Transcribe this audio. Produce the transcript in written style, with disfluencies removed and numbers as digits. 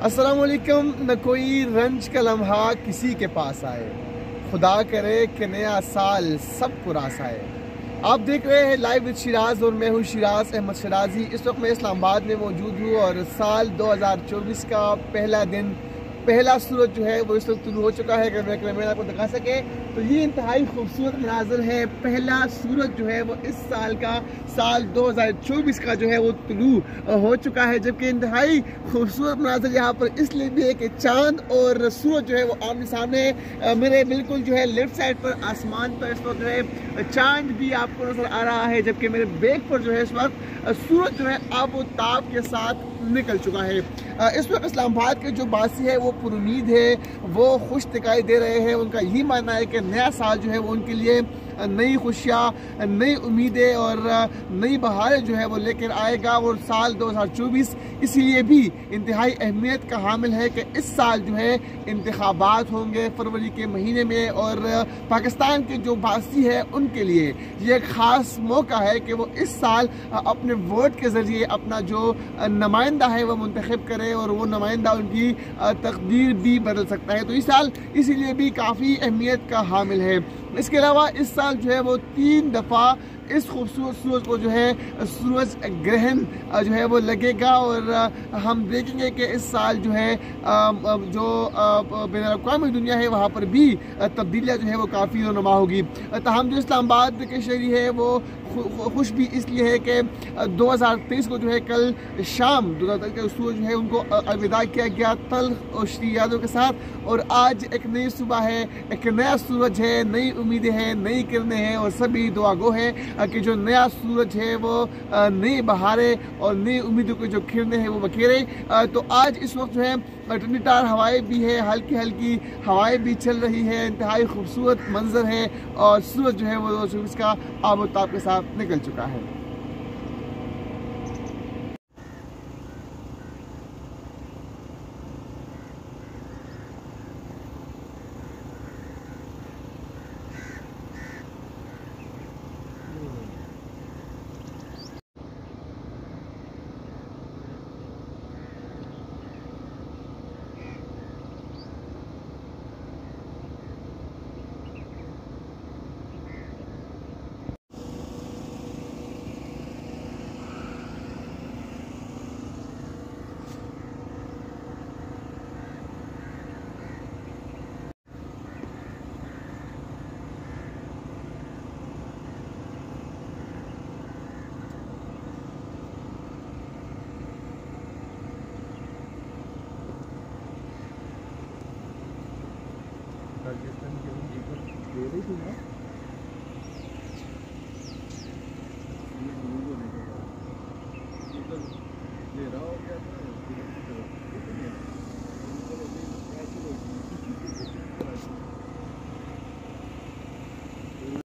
अस्सलाम वालेकुम। न कोई रंज का लम्हा किसी के पास आए, खुदा करे कि नया साल सबको रास आए। आप देख रहे हैं लाइव विद शिराज और मैं हूँ शिराज अहमद शराजी। इस वक्त मैं इस्लामाबाद में मौजूद हूँ और साल 2024 का पहला दिन, पहला सूरज जो है वो इस वक्त शुरू हो चुका है। अगर मैं कैमरा आपको दिखा सके तो ये इंतहाई खूबसूरत मनाजर है। पहला सूरज जो है वो इस साल का, साल 2024 का जो है वो तुलू हो चुका है। जबकि इंतहाई खूबसूरत मनाजर यहाँ पर इसलिए भी है कि चांद और सूरज जो है वो आमने सामने मेरे बिल्कुल जो है लेफ्ट साइड पर आसमान पर इस वक्त जो है चांद भी आपको नजर आ रहा है। जबकि मेरे बैक पर जो है इस वक्त सूरज जो है आबोताब के साथ निकल चुका है। इस वक्त इस्लामाबाद के जो बासी है वो पुरुमीद है, वो खुश दिखाई दे रहे हैं। उनका यही मानना है कि नया साल जो है वो उनके लिए नई खुशियाँ, नई उम्मीदें और नई बहारें जो है वो लेकर आएगा। और साल 2024 इसीलिए भी इंतहाई अहमियत का हामिल है कि इस साल जो है इंतखाबात होंगे फरवरी के महीने में। और पाकिस्तान के जो बासी है उनके लिए ये एक ख़ास मौका है कि वो इस साल अपने वोट के ज़रिए अपना जो नुमाइंदा है वो मुंतखब करें और वो नुमाइंदा उनकी तकदीर भी बदल सकता है। तो इस साल इसीलिए भी काफ़ी अहमियत का हामिल है। इसके अलावा इस साल जो है वो 3 दफ़ा इस खूबसूरत सूरज को जो है सूरज ग्रहण जो है वो लगेगा। और हम देखेंगे कि इस साल जो है जो बैनुल-अक़वामी दुनिया है वहाँ पर भी तब्दीलियाँ जो है वो काफ़ी रोनुमा होगी। ताहम जो इस्लामाबाद के शहरी है वो खुश भी इसलिए है कि 2023 को जो है कल शाम 2023 का सूरज जो है उनको अलविदा किया गया तल्ख और श्री यादों के साथ। और आज एक नई सुबह है, एक नया सूरज है, नई उम्मीदें हैं, नई किरणें हैं और सभी दुआ गो हैं कि जो नया सूरज है वो नई बहारें और नई उम्मीदों की जो किरणें हैं वो बखेरे। तो आज इस वक्त जो है ठंडी टार हवाएं भी है, हल्की हल्की हवाएं भी चल रही है। इंतहाई खूबसूरत मंजर है और सूरज जो है वो 2024 का आबोताब के साथ निकल चुका है। राजस्थान के दे रही थी ना, ये ले रहा हो क्या?